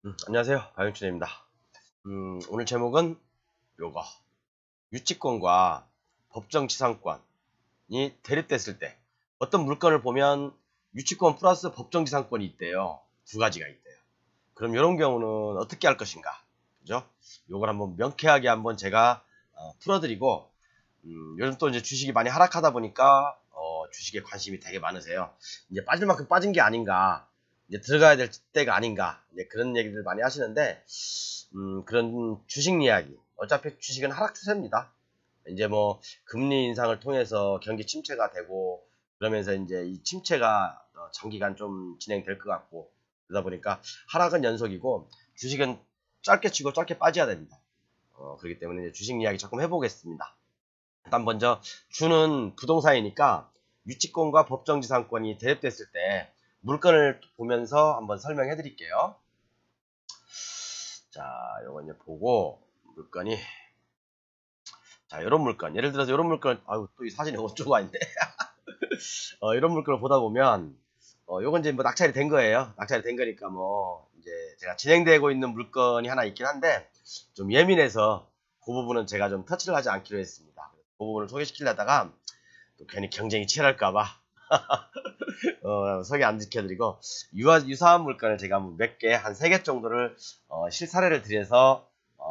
안녕하세요. 박영춘입니다. 오늘 제목은 요거. 유치권과 법정지상권이 대립됐을 때 어떤 물건을 보면 유치권 플러스 법정지상권이 있대요. 두 가지가 있대요. 그럼 이런 경우는 어떻게 할 것인가? 그죠? 요걸 한번 명쾌하게 한번 제가 풀어드리고, 요즘 또 이제 주식이 많이 하락하다 보니까 주식에 관심이 되게 많으세요. 이제 빠질 만큼 빠진 게 아닌가, 이제 들어가야 될 때가 아닌가, 이제 그런 얘기들 많이 하시는데, 그런 주식 이야기. 어차피 주식은 하락 추세입니다. 이제 뭐 금리 인상을 통해서 경기 침체가 되고 그러면서 이제 이 침체가 장기간 좀 진행될 것 같고, 그러다 보니까 하락은 연속이고 주식은 짧게 치고 짧게 빠져야 됩니다. 그렇기 때문에 이제 주식 이야기 조금 해보겠습니다. 일단 먼저 주는 부동산이니까 유치권과 법정지상권이 대립됐을 때 물건을 보면서 한번 설명해 드릴게요. 자, 요거 이제 보고 물건이, 자, 이런 물건, 예를 들어서 이런 물건, 아유, 또 이 사진이 어쩌고 아닌데. 이런 물건을 보다 보면, 요건 이제 뭐 낙찰이 된 거예요. 낙찰이 된 거니까 뭐, 이제 제가 진행되고 있는 물건이 하나 있긴 한데, 좀 예민해서 그 부분은 제가 좀 터치를 하지 않기로 했습니다. 그 부분을 소개시키려다가 또 괜히 경쟁이 치열할까봐, 소개 안 지켜드리고, 유사한 물건을 제가 몇 개, 한 3개 정도를, 실사례를 들여서,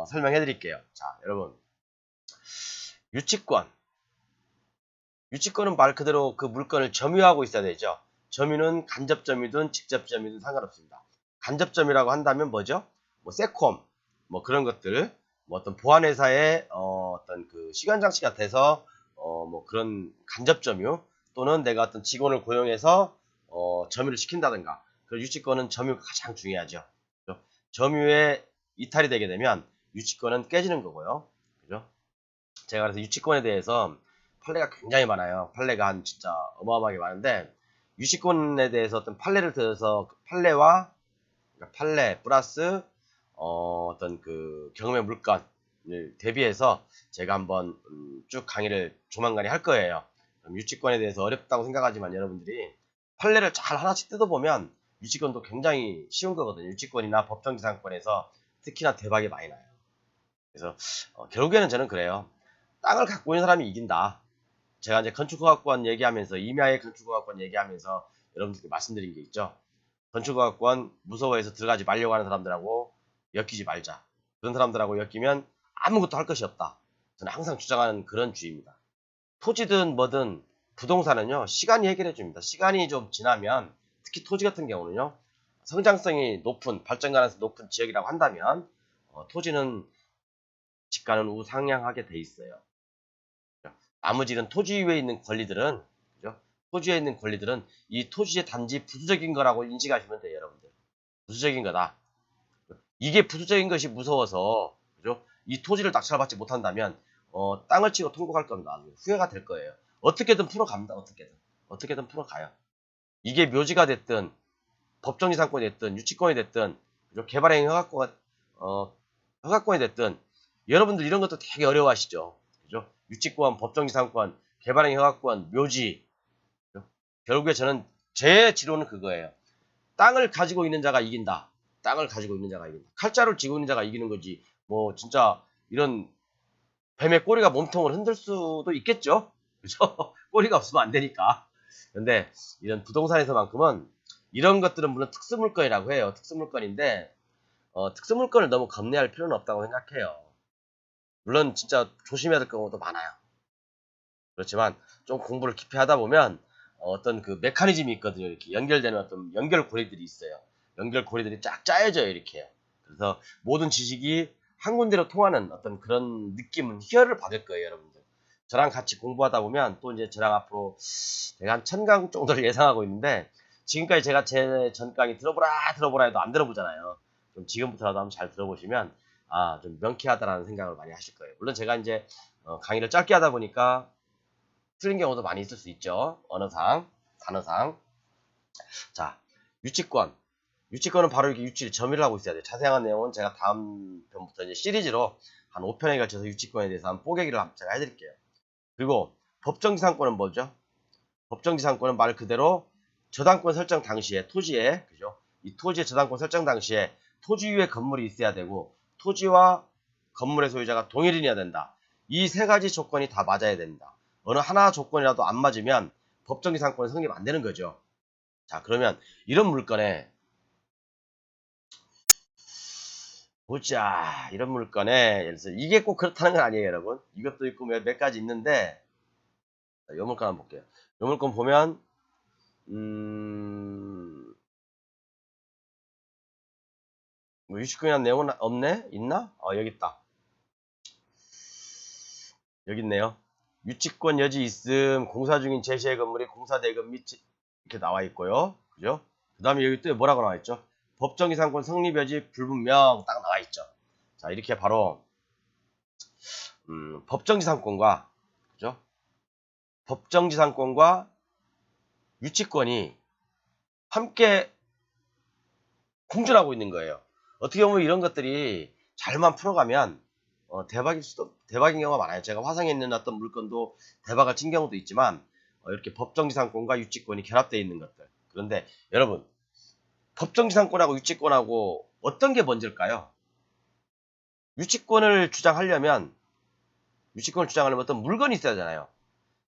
설명해 드릴게요. 자, 여러분. 유치권. 유치권은 말 그대로 그 물건을 점유하고 있어야 되죠. 점유는 간접점유든 직접점유든 상관없습니다. 간접점유라고 한다면 뭐죠? 뭐 세콤, 뭐 그런 것들, 뭐 어떤 보안회사의 어떤 그 시간장치가 돼서 뭐 그런 간접점유, 또는 내가 어떤 직원을 고용해서 점유를 시킨다든가. 그 유치권은 점유가 가장 중요하죠. 그죠? 점유에 이탈이 되게 되면 유치권은 깨지는 거고요. 그죠? 제가 그래서 유치권에 대해서 판례가 굉장히 많아요. 판례가 한 진짜 어마어마하게 많은데, 유치권에 대해서 어떤 판례를 들어서 그 판례와, 그러니까 판례 플러스 어떤 그 경험의 물건을 대비해서 제가 한번 쭉 강의를 조만간에 할 거예요. 그럼 유치권에 대해서 어렵다고 생각하지만 여러분들이 판례를 잘 하나씩 뜯어보면 유치권도 굉장히 쉬운 거거든요. 유치권이나 법정지상권에서 특히나 대박이 많이 나요. 그래서 결국에는 저는 그래요. 땅을 갖고 있는 사람이 이긴다. 제가 이제 건축허가권 얘기하면서, 임야의 건축허가권 얘기하면서 여러분들께 말씀드린 게 있죠. 건축허가권 무서워해서 들어가지 말려고 하는 사람들하고 엮이지 말자. 그런 사람들하고 엮이면 아무것도 할 것이 없다. 저는 항상 주장하는 그런 주의입니다. 토지든 뭐든 부동산은요, 시간이 해결해 줍니다. 시간이 좀 지나면, 특히 토지 같은 경우는요, 성장성이 높은, 발전 가능성이 높은 지역이라고 한다면 토지는 집가는 우상향하게 돼 있어요. 나머지는 토지 위에 있는 권리들은, 그죠? 토지에 있는 권리들은 이 토지의 단지 부수적인 거라고 인식하시면 돼요, 여러분들. 부수적인 거다. 이게 부수적인 것이 무서워서, 그죠? 이 토지를 낙찰받지 못한다면 땅을 치고 통곡할 겁니다. 후회가 될 거예요. 어떻게든 풀어갑니다. 어떻게든 풀어가요. 이게 묘지가 됐든 법정지상권이 됐든 유치권이 됐든, 그죠? 개발행 허가권이 됐든, 여러분들 이런 것도 되게 어려워하시죠. 그죠? 유치권, 법정지상권, 개발행 허가권, 묘지. 그죠? 결국에 저는 제 지론은 그거예요. 땅을 가지고 있는 자가 이긴다. 땅을 가지고 있는 자가 이긴다. 칼자루를 쥐고 있는 자가 이기는 거지. 뭐 진짜 이런 뱀의 꼬리가 몸통을 흔들 수도 있겠죠. 그죠? 꼬리가 없으면 안 되니까. 근데 이런 부동산에서만큼은 이런 것들은 물론 특수물건이라고 해요. 특수물건인데 특수물건을 너무 겁내할 필요는 없다고 생각해요. 물론 진짜 조심해야 될 경우도 많아요. 그렇지만 좀 공부를 깊이 하다 보면 어떤 그 메커니즘이 있거든요. 이렇게 연결되는 어떤 연결고리들이 있어요. 연결고리들이 쫙 짜여져요, 이렇게. 그래서 모든 지식이 한 군데로 통하는 어떤 그런 느낌은 희열을 받을 거예요, 여러분들. 저랑 같이 공부하다 보면 또 이제 저랑 앞으로 제가 한 1000강 정도를 예상하고 있는데, 지금까지 제가 제 전 강의 들어보라 해도 안 들어보잖아요. 좀 지금부터라도 한번 잘 들어보시면 좀 명쾌하다라는 생각을 많이 하실 거예요. 물론 제가 이제 강의를 짧게 하다 보니까 틀린 경우도 많이 있을 수 있죠. 언어상, 단어상. 자, 유치권. 유치권은 바로 이렇게 유치를 점유를 하고 있어야 돼요. 자세한 내용은 제가 다음 편부터 이제 시리즈로 한 5편에 걸쳐서 유치권에 대해서 한 뽀개기를 제가 해드릴게요. 그리고 법정지상권은 뭐죠? 법정지상권은 말 그대로 저당권 설정 당시에 토지에, 그죠? 이 토지의 저당권 설정 당시에 토지 위에 건물이 있어야 되고 토지와 건물의 소유자가 동일인이어야 된다. 이 세 가지 조건이 다 맞아야 된다. 어느 하나 조건이라도 안 맞으면 법정지상권은 성립 안 되는 거죠. 자, 그러면 이런 물건에 보자. 이런 물건에 예를 들어서 이게 꼭 그렇다는 건 아니에요, 여러분. 이것도 있고 몇 가지 있는데 이 물건 한번 볼게요. 이 물건 보면 뭐 유식권에 대한 내용은 없네? 있나? 여기 있다. 여기 있네요. 유치권 여지 있음, 공사 중인 제시의 건물이 공사대금 및 이렇게 나와 있고요. 그죠? 그 다음에 여기 또 뭐라고 나와 있죠? 법정이상권 성립 여지 불분명 딱 나와 있죠. 자, 이렇게 바로 법정지상권과 그죠? 법정지상권과 유치권이 함께 공존하고 있는 거예요. 어떻게 보면 이런 것들이 잘만 풀어가면 대박인 경우가 많아요. 제가 화성에 있는 어떤 물건도 대박을 친 경우도 있지만 이렇게 법정지상권과 유치권이 결합되어 있는 것들. 그런데 여러분 법정지상권하고 유치권하고 어떤 게 먼저일까요? 유치권을 주장하려면 어떤 물건이 있어야 하잖아요.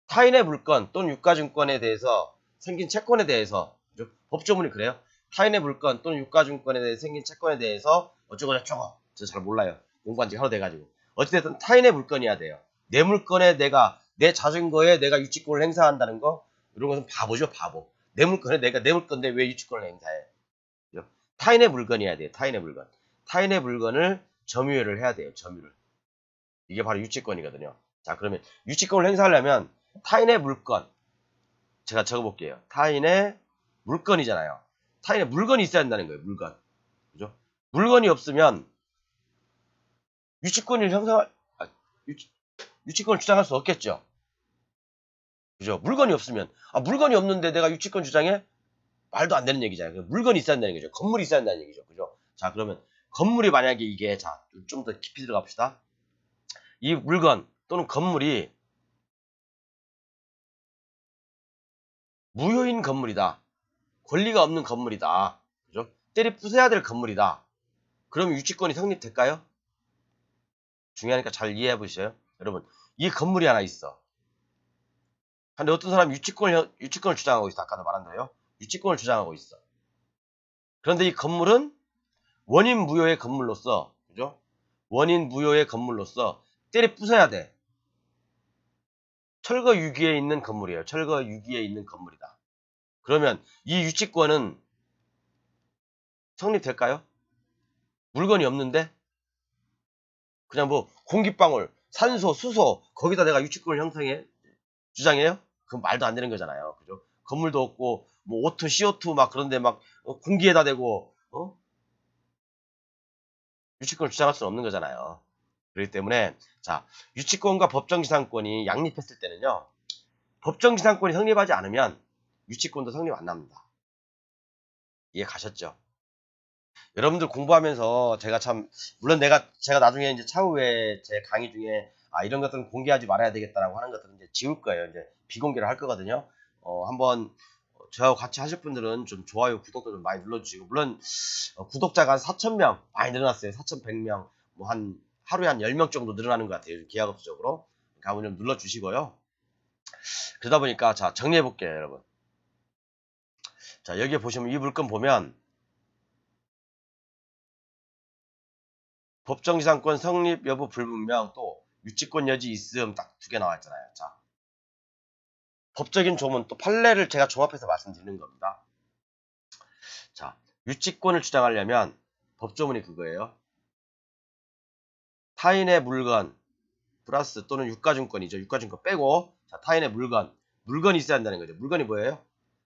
타인의 물건 또는 유가증권에 대해서 생긴 채권에 대해서 그죠? 법조문이 그래요. 타인의 물건 또는 유가증권에 대해 생긴 채권에 대해서 어쩌고저쩌고 저 잘 몰라요. 공부한 지 하루 돼가지고 어찌됐든 타인의 물건이어야 돼요. 내 물건에 내 자전거에 내가 유치권을 행사한다는 거 이런 것은 바보죠, 바보. 내 물건에 내 물건인데 왜 유치권을 행사해? 그죠? 타인의 물건이어야 돼요. 타인의 물건. 타인의 물건을 점유를 해야 돼요. 점유를. 이게 바로 유치권이거든요. 자, 그러면 유치권을 행사하려면 타인의 물건 제가 적어볼게요. 타인의 물건이잖아요. 타인의 물건이 있어야 한다는 거예요. 물건. 그죠? 물건이 없으면 유치권을 형성할 유치권을 주장할 수 없겠죠. 그죠? 물건이 없으면 물건이 없는데 내가 유치권 주장해? 말도 안 되는 얘기잖아요. 물건이 있어야 한다는 얘기죠. 건물이 있어야 한다는 얘기죠. 그죠? 자, 그러면 건물이 만약에 이게 좀 더 깊이 들어갑시다. 이 물건 또는 건물이 무효인 건물이다. 권리가 없는 건물이다. 그죠? 때려 부숴야 될 건물이다. 그럼 유치권이 성립될까요? 중요하니까 잘 이해해 보시죠. 여러분, 이 건물이 하나 있어. 근데 어떤 사람이 유치권을 주장하고 있어. 아까도 말한 대로. 유치권을 주장하고 있어. 그런데 이 건물은 원인 무효의 건물로서, 그죠? 원인 무효의 건물로서 때려 부숴야 돼. 철거 유기에 있는 건물이에요. 철거 유기에 있는 건물이다. 그러면 이 유치권은 성립될까요? 물건이 없는데? 그냥 뭐 공기방울, 산소, 수소 거기다 내가 유치권을 형성해? 주장해요? 그건 말도 안 되는 거잖아요. 그죠? 건물도 없고 뭐 O2, CO2 막 그런데 막 공기에다 대고 유치권을 주장할 수는 없는 거잖아요. 그렇기 때문에 자, 유치권과 법정지상권이 양립했을 때는요. 법정지상권이 성립하지 않으면 유치권도 성립 안 납니다. 이해 가셨죠? 여러분들 공부하면서 물론 제가 나중에 이제 차후에 제 강의 중에 이런 것들은 공개하지 말아야 되겠다라고 하는 것들은 이제 지울 거예요. 이제 비공개를 할 거거든요. 한번 저하고 같이 하실 분들은 좀 좋아요, 구독도 좀 많이 눌러주시고 물론 구독자가 한 4,000명 많이 늘어났어요. 4,100명 뭐 하루에 한 10명 정도 늘어나는 것 같아요. 기하급수적으로. 그러니까 한번 좀 눌러주시고요. 그러다 보니까 자 정리해 볼게요, 여러분. 자 여기에 보시면 이 물건 보면 법정지상권 성립 여부 불분명 또 유치권 여지 있음 딱 두 개 나와 있잖아요. 자 법적인 조문 또 판례를 제가 종합해서 말씀드리는 겁니다. 자 유치권을 주장하려면 법조문이 그거예요. 타인의 물건 플러스 또는 유가증권이죠. 유가증권 빼고 자 타인의 물건이 있어야 한다는 거죠. 물건이 뭐예요?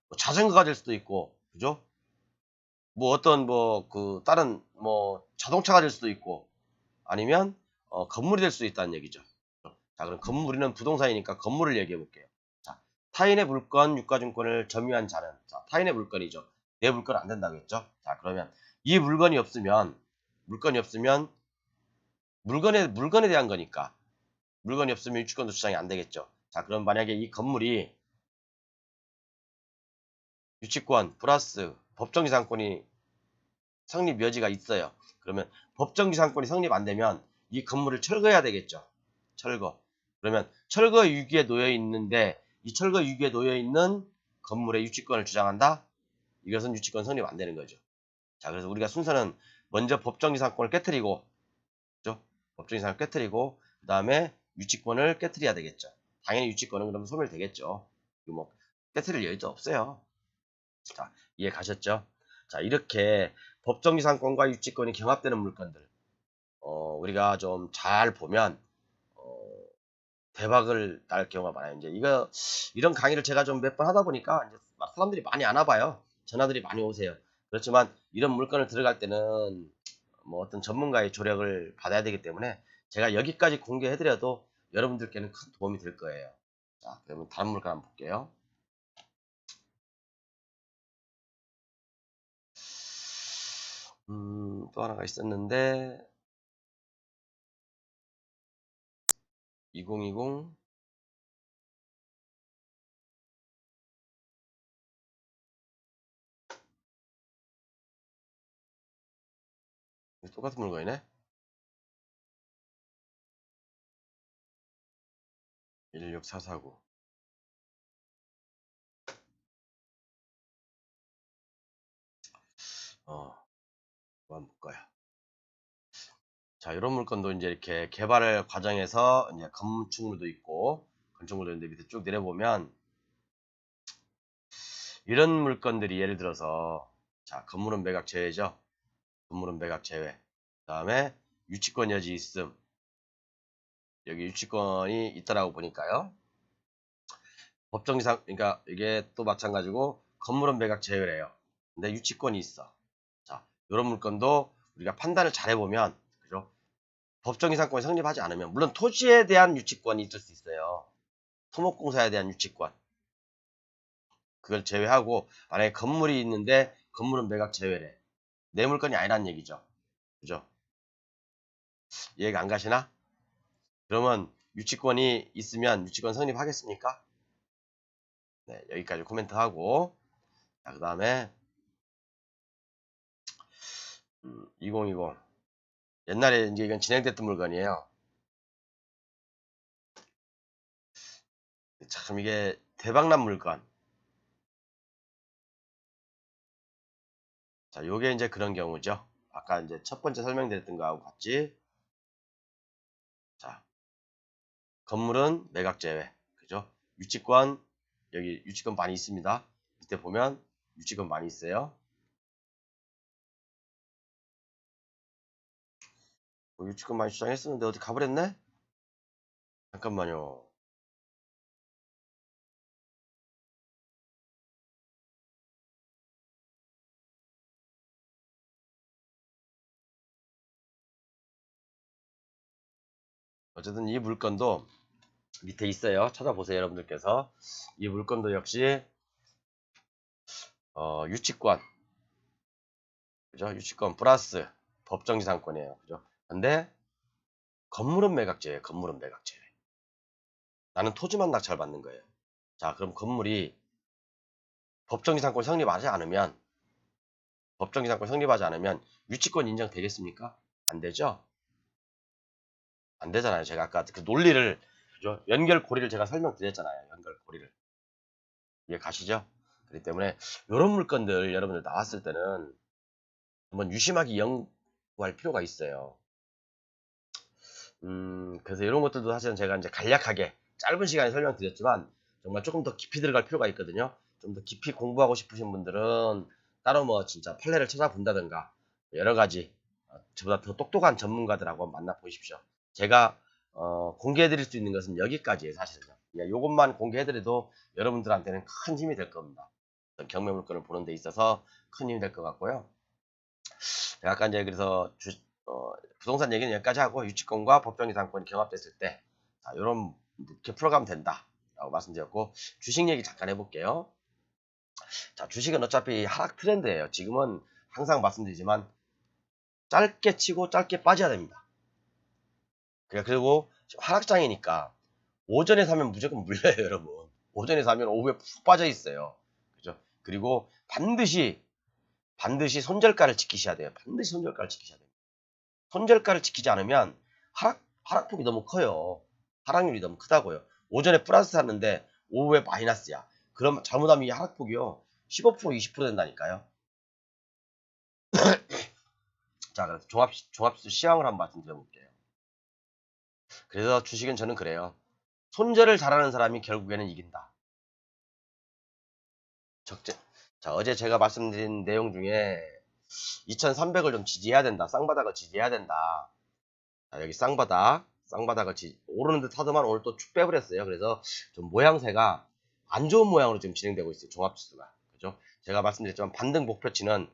뭐 자전거가 될 수도 있고 그죠? 뭐 어떤 다른 자동차가 될 수도 있고 아니면 건물이 될 수도 있다는 얘기죠. 자 그럼 우리는 부동산이니까 건물을 얘기해 볼게요. 자 타인의 물건 유가증권을 점유한 자는 자 타인의 물건이죠. 내 물건 안 된다고 했죠. 자 그러면 이 물건이 없으면 물건에 대한 거니까 물건이 없으면 유치권도 주장이 안 되겠죠. 자 그럼 만약에 이 건물이 유치권 플러스 법정지상권이 성립 여지가 있어요. 그러면 법정지상권이 성립 안 되면 이 건물을 철거해야 되겠죠. 철거. 그러면 철거 위기에 놓여 있는데 이 철거 위기에 놓여 있는 건물의 유치권을 주장한다? 이것은 유치권 성립 안 되는 거죠. 자, 그래서 우리가 순서는 먼저 법정지상권을 깨트리고, 그죠? 법정지상을 깨트리고, 그 다음에 유치권을 깨트려야 되겠죠. 당연히 유치권은 그러면 소멸되겠죠. 뭐 깨트릴 여유도 없어요. 자, 이해 가셨죠? 자, 이렇게 법정지상권과 유치권이 경합되는 물건들, 우리가 좀 잘 보면, 대박을 날 경우가 많아요. 이제 이런 강의를 제가 좀 몇 번 하다 보니까 이제 사람들이 많이 안 와봐요. 전화들이 많이 오세요. 그렇지만 이런 물건을 들어갈 때는 뭐 어떤 전문가의 조력을 받아야 되기 때문에 제가 여기까지 공개해드려도 여러분들께는 큰 도움이 될 거예요. 자, 그러면 다른 물건 한번 볼게요. 또 하나가 있었는데 2020 똑같은 물건이네. 16449. 한번 볼까요? 자, 이런 물건도 이제 이렇게 개발 과정에서 이제 건축물도 있고 건축물도 있는데 밑에 쭉 내려보면 이런 물건들이 예를 들어서 자, 건물은 매각 제외죠. 건물은 매각 제외. 그다음에 유치권 여지 있음. 여기 유치권이 있다라고 보니까요. 법정상 그러니까 이게 또 마찬가지고 건물은 매각 제외래요. 근데 유치권이 있어. 자, 이런 물건도 우리가 판단을 잘 해보면 그죠? 법정이상권이 성립하지 않으면 물론 토지에 대한 유치권이 있을 수 있어요. 토목공사에 대한 유치권. 그걸 제외하고 만약에 건물이 있는데 건물은 매각 제외래. 내 물건이 아니란 얘기죠. 그죠? 이해가 안 가시나? 그러면 유치권이 있으면 유치권 성립하겠습니까? 네, 여기까지 코멘트하고 자, 그 다음에 2020 옛날에 이제 이건 진행됐던 물건이에요. 참 이게 대박난 물건. 자, 요게 이제 그런 경우죠. 아까 이제 첫 번째 설명드렸던 거하고 같이 자, 건물은 매각 제외. 그죠? 유치권 여기 유치권 많이 있습니다. 이때 보면 유치권 많이 있어요. 유치권 많이 주장했었는데 어디 가버렸네? 잠깐만요. 어쨌든 이 물건도 밑에 있어요. 찾아보세요, 여러분들께서. 이 물건도 역시 유치권, 그죠? 유치권 플러스 법정지상권이에요, 그죠? 근데 건물은 매각제예요. 건물은 매각제. 나는 토지만 낙찰받는 거예요. 자, 그럼 건물이 법정지상권 성립하지 않으면 법정지상권 성립하지 않으면 유치권 인정되겠습니까? 안 되죠? 안 되잖아요. 제가 아까 그 논리를 그죠? 연결고리를 제가 설명드렸잖아요. 연결고리를. 이해 가시죠? 그렇기 때문에 이런 물건들 여러분들 나왔을 때는 한번 유심하게 연구할 필요가 있어요. 그래서 이런 것들도 사실은 제가 이제 간략하게 짧은 시간에 설명드렸지만 정말 조금 더 깊이 들어갈 필요가 있거든요. 좀 더 깊이 공부하고 싶으신 분들은 따로 뭐 진짜 판례를 찾아본다든가 여러 가지 저보다 더 똑똑한 전문가들하고 만나 보십시오. 제가 공개해드릴 수 있는 것은 여기까지예요, 사실은요. 그냥 요것만 공개해드려도 여러분들한테는 큰 힘이 될 겁니다. 경매 물건을 보는 데 있어서 큰 힘이 될 것 같고요. 제가 아까 이제 그래서 부동산 얘기는 여기까지 하고 유치권과 법정이상권이 경합됐을 때 이런 이렇게 풀어가면 된다라고 말씀드렸고 주식 얘기 잠깐 해볼게요. 자, 주식은 어차피 하락 트렌드예요. 지금은 항상 말씀드리지만 짧게 치고 짧게 빠져야 됩니다. 그리고 하락장이니까 오전에 사면 무조건 물려요, 여러분. 오전에 사면 오후에 푹 빠져 있어요. 그죠? 그리고 반드시 반드시 손절가를 지키셔야 돼요. 반드시 손절가를 지키셔야 돼요. 손절가를 지키지 않으면 하락폭이 너무 커요. 하락률이 너무 크다고요. 오전에 플러스 샀는데 오후에 마이너스야. 그럼 잘못하면 이 하락폭이요. 15% 20% 된다니까요. 자, 그래서 종합지수 시황을 한번 말씀드려볼게요. 그래서 주식은 저는 그래요. 손절을 잘하는 사람이 결국에는 이긴다. 자, 어제 제가 말씀드린 내용 중에 2300을 좀 지지해야 된다. 쌍바닥을 지지해야 된다. 자, 여기 쌍바닥을 오르는 듯 하더만 오늘 또 쭉 빼버렸어요. 그래서 좀 모양새가 안 좋은 모양으로 지금 진행되고 있어요. 종합지수가. 그죠? 제가 말씀드렸지만 반등 목표치는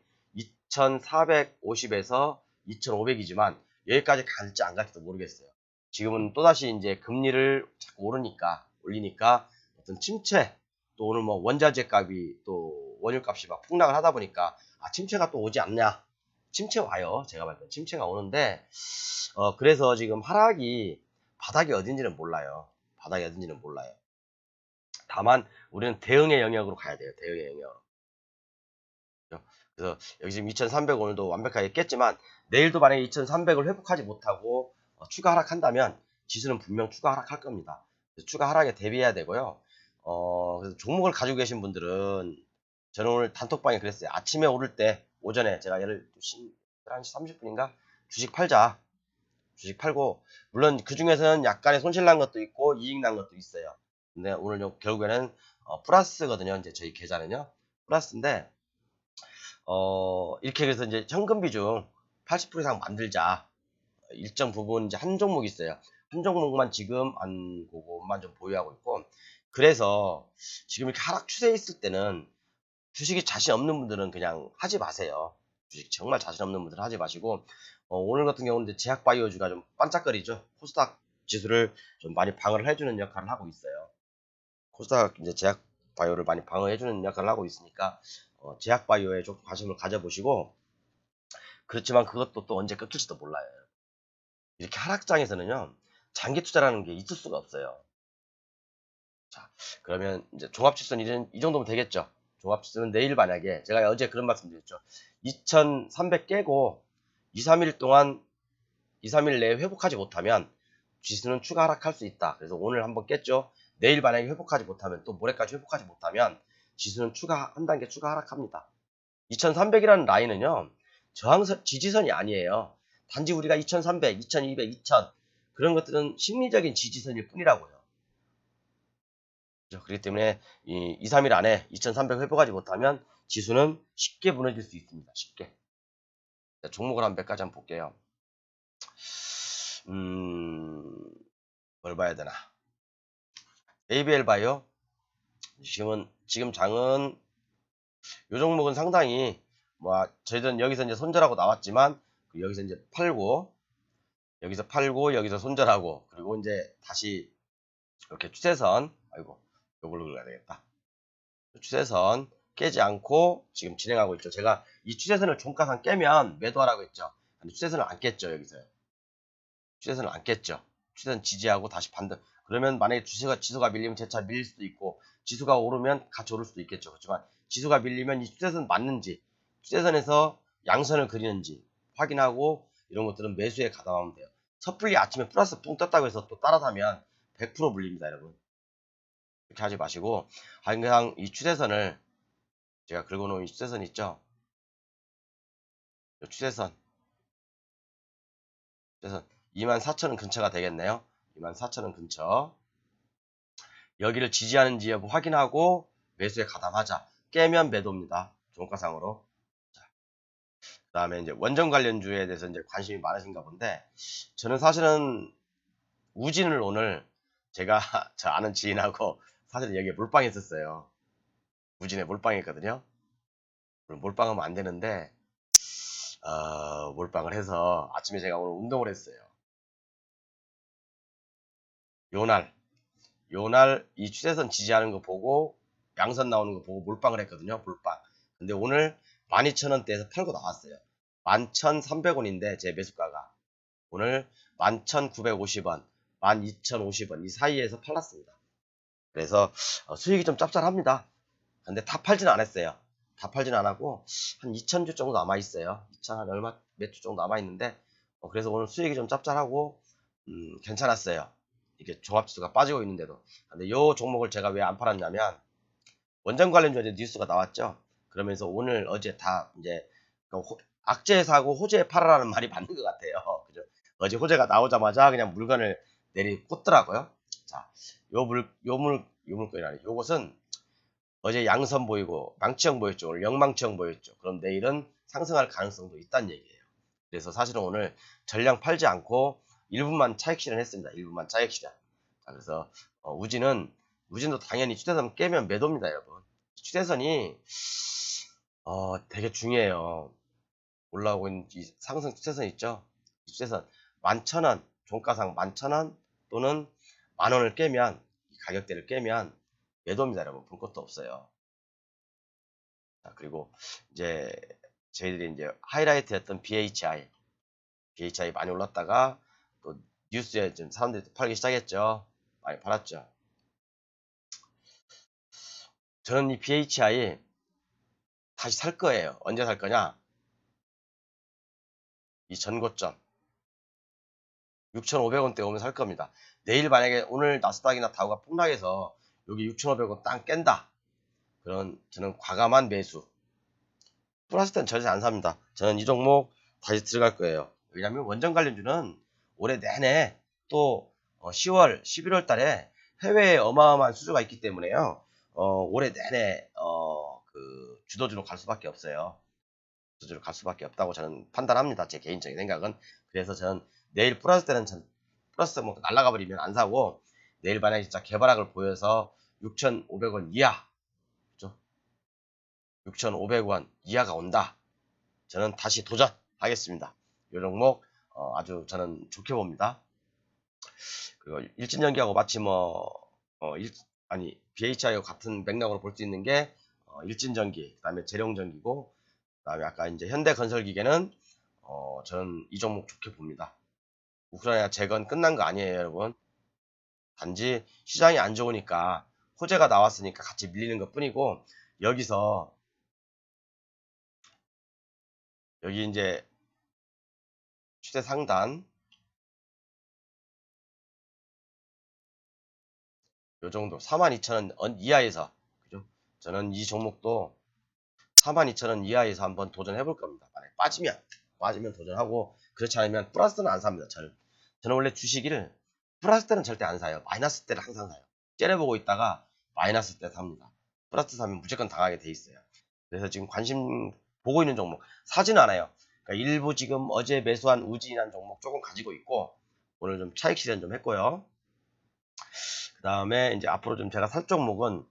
2450에서 2500이지만 여기까지 갈지 안 갈지도 모르겠어요. 지금은 또다시 이제 금리를 자꾸 올리니까 어떤 침체, 또 오늘 뭐 원자재 값이 또 원유 값이 막 폭락을 하다 보니까 침체가 또 오지 않냐. 침체 와요. 제가 봤을 때 침체가 오는데 그래서 지금 바닥이 어딘지는 몰라요. 바닥이 어딘지는 몰라요. 다만 우리는 대응의 영역으로 가야 돼요. 대응의 영역으로. 그래서 여기 지금 2300 오늘도 완벽하게 깼지만 내일도 만약에 2300을 회복하지 못하고 추가 하락한다면 지수는 분명 추가 하락할 겁니다. 추가 하락에 대비해야 되고요. 그래서 종목을 가지고 계신 분들은 저는 오늘 단톡방에 그랬어요. 아침에 오를 때 오전에 제가 11시 30분인가 주식 팔자. 주식 팔고 물론 그 중에서는 약간의 손실 난 것도 있고 이익 난 것도 있어요. 근데 오늘 결국에는 플러스거든요. 이제 저희 계좌는요. 플러스인데 이렇게 해서 이제 현금 비중 80% 이상 만들자. 일정 부분 이제 한 종목 있어요. 한 종목만 지금 그것만 좀 보유하고 있고 그래서 지금 이렇게 하락 추세에 있을 때는 주식이 자신 없는 분들은 그냥 하지 마세요. 주식 정말 자신 없는 분들은 하지 마시고 오늘 같은 경우는 이제 제약바이오주가 좀 반짝거리죠. 코스닥 지수를 좀 많이 방어를 해주는 역할을 하고 있어요. 코스닥 이제 제약바이오를 많이 방어해주는 역할을 하고 있으니까 제약바이오에 좀 관심을 가져보시고 그렇지만 그것도 또 언제 끊길지도 몰라요. 이렇게 하락장에서는요 장기 투자라는 게 있을 수가 없어요. 자, 그러면 이제 종합지수는 이 정도면 되겠죠. 종합지수는 내일 만약에 제가 어제 그런 말씀 드렸죠. 2300 깨고 2, 3일 동안 2, 3일 내에 회복하지 못하면 지수는 추가 하락할 수 있다. 그래서 오늘 한번 깼죠. 내일 만약에 회복하지 못하면 또 모레까지 회복하지 못하면 지수는 한 단계 추가 하락합니다. 2300이라는 라인은요. 저항선 지지선이 아니에요. 단지 우리가 2300, 2200, 2000 그런 것들은 심리적인 지지선일 뿐이라고요. 그렇기 때문에 2, 3일 안에 2300 회복하지 못하면 지수는 쉽게 무너질 수 있습니다. 쉽게. 종목을 한 몇 가지 한번 볼게요. 뭘 봐야 되나? ABL 바이오. 지금 장은 요 종목은 상당히 저희들은 여기서 이제 손절하고 나왔지만 여기서 이제 팔고 여기서 손절하고 그리고 이제 다시 이렇게 추세선 요걸로 눌러야 되겠다. 추세선 깨지 않고 지금 진행하고 있죠. 제가 이 추세선을 종가상 깨면 매도하라고 했죠. 근데 추세선을 안 깼죠. 여기서요. 추세선을 안 깼죠. 추세선 지지하고 다시 반등. 그러면 만약에 지수가 밀리면 제 차 밀릴 수도 있고 지수가 오르면 같이 오를 수도 있겠죠. 그렇지만 지수가 밀리면 이 추세선 맞는지 추세선에서 양선을 그리는지 확인하고 이런 것들은 매수에 가담하면 돼요. 섣불리 아침에 플러스 뿡 떴다고 해서 또 따라가면 100% 물립니다. 여러분. 그렇게 하지 마시고 항상 이 추세선을 제가 긁어놓은 이 추세선 있죠. 이 추세선 24,000원 근처가 되겠네요. 24,000원 근처. 여기를 지지하는 지역 확인하고 매수에 가담하자. 깨면 매도입니다. 종가상으로. 그 다음에 이제 원전 관련주에 대해서 이제 관심이 많으신가 본데, 저는 사실은 우진을 오늘 제가 저 아는 지인하고 사실 여기에 몰빵했었어요. 우진에 몰빵했거든요. 몰빵하면 안 되는데, 몰빵을 해서 아침에 제가 오늘 운동을 했어요. 요날 이 추세선 지지하는 거 보고 양선 나오는 거 보고 몰빵을 했거든요. 몰빵. 근데 오늘 12,000원대에서 팔고 나왔어요. 11,300원인데 제 매수가가 오늘 11,950원, 12,050원 이 사이에서 팔았습니다. 그래서 수익이 좀 짭짤합니다. 근데 다 팔지는 않았어요. 다 팔지는 않았고 한 2,000주 정도 남아 있어요. 2,000 한 얼마 몇 주 정도 남아 있는데 그래서 오늘 수익이 좀 짭짤하고 괜찮았어요. 이게 종합지수가 빠지고 있는데도. 근데 요 종목을 제가 왜 안 팔았냐면 원전 관련주에 뉴스가 나왔죠. 그러면서 오늘 어제 다 이제 악재에 사고 호재에 팔아라는 말이 맞는 것 같아요. 그죠? 어제 호재가 나오자마자 그냥 물건을 내리꽂더라고요. 자, 요 물건이라니. 요것은 어제 양선 보이고 망치형 보였죠. 오늘 영망치형 보였죠. 그럼 내일은 상승할 가능성도 있다는 얘기예요. 그래서 사실은 오늘 전량 팔지 않고 1분만 차익 실현했습니다. 1분만 차익 실현. 자, 그래서 우진도 당연히 추세선 깨면 매도입니다, 여러분. 추세선이 되게 중요해요. 올라오고 있는 이 상승 추세선 있죠? 이 추세선 11,000원, 종가상 11,000원 또는 만원을 깨면, 이 가격대를 깨면 매도입니다, 여러분. 볼 것도 없어요. 자, 그리고 이제 저희들이 이제 하이라이트였던 BHI 많이 올랐다가 또 뉴스에 좀 사람들이 팔기 시작했죠. 많이 팔았죠. 저는 이 BHI 다시 살 거예요. 언제 살 거냐? 이 전고점 6,500원대 오면 살 겁니다. 내일 만약에 오늘 나스닥이나 다우가 폭락해서 여기 6,500원 땅 깬다. 그런 저는 과감한 매수. 플러스 때는 절대 안 삽니다. 저는 이 종목 다시 들어갈 거예요. 왜냐하면 원전 관련주는 올해 내내 또 10월, 11월 달에 해외에 어마어마한 수주가 있기 때문에요. 올해 내내 그 주도주로 갈 수밖에 없어요. 주도주로 갈 수밖에 없다고 저는 판단합니다. 제 개인적인 생각은. 그래서 저는 내일 플러스 때는 플러스 뭐 날아가 버리면 안 사고 내일 만약에 진짜 개발학을 보여서 6,500원 이하, 그죠? 6,500원 이하가 온다. 저는 다시 도전하겠습니다. 이 종목 아주 저는 좋게 봅니다. 그리고 일진전기하고 마치 BHI와 같은 맥락으로 볼 수 있는 게 일진전기, 그다음에 재룡전기고, 그다음에 아까 이제 현대건설기계는 저는 이 종목 좋게 봅니다. 우크라이나 재건 끝난 거 아니에요, 여러분. 단지 시장이 안 좋으니까 호재가 나왔으니까 같이 밀리는 것 뿐이고, 여기 이제 추세 상단 요 정도 42,000원 이하에서, 그죠? 저는 이 종목도 42,000원 이하에서 한번 도전해 볼 겁니다. 만약에 빠지면 도전하고, 그렇지 않으면 플러스는 안 삽니다. 저는 원래 주식을 플러스 때는 절대 안 사요. 마이너스 때는 항상 사요. 째려보고 있다가 마이너스 때 삽니다. 플러스 사면 무조건 당하게 돼 있어요. 그래서 지금 관심 보고 있는 종목 사지는 않아요. 그러니까 일부 지금 어제 매수한 우진이라는 종목 조금 가지고 있고, 오늘 좀 차익 실현 좀 했고요. 그 다음에 이제 앞으로 좀 제가 살 종목은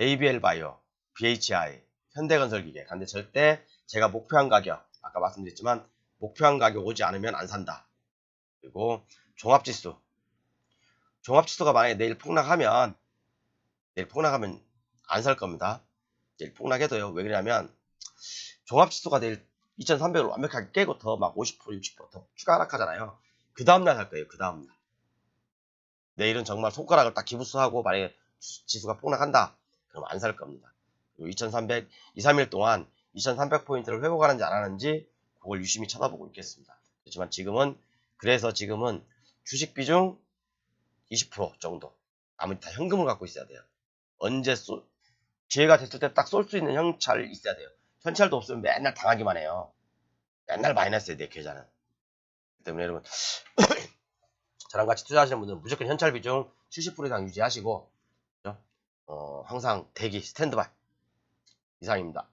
ABL 바이오, BHI, 현대건설기계. 근데 절대 제가 목표한 가격, 아까 말씀드렸지만 목표한 가격 오지 않으면 안 산다. 그리고 종합지수가 만약에 내일 폭락하면 안 살 겁니다. 내일 폭락해도요. 왜 그러냐면 종합지수가 내일 2,300을 완벽하게 깨고 더 막 50%, 60%더 추가 하락하잖아요. 그 다음날 살 거예요. 그 다음날. 내일은 정말 손가락을 딱 기부스하고 만약에 지수가 폭락한다. 그럼 안 살 겁니다. 2,300, 2, 3일 동안 2,300포인트를 회복하는지 안 하는지 그걸 유심히 쳐다보고 있겠습니다. 그렇지만 지금은 주식 비중 20% 정도. 나머지 다 현금을 갖고 있어야 돼요. 기회가 됐을 때 딱 쏠 수 있는 현찰이 있어야 돼요. 현찰도 없으면 맨날 당하기만 해요. 맨날 마이너스에 내 계좌는. 그렇기 때문에 여러분 저랑 같이 투자하시는 분들은 무조건 현찰 비중 70% 이상 유지하시고, 항상 대기 스탠드바이 이상입니다.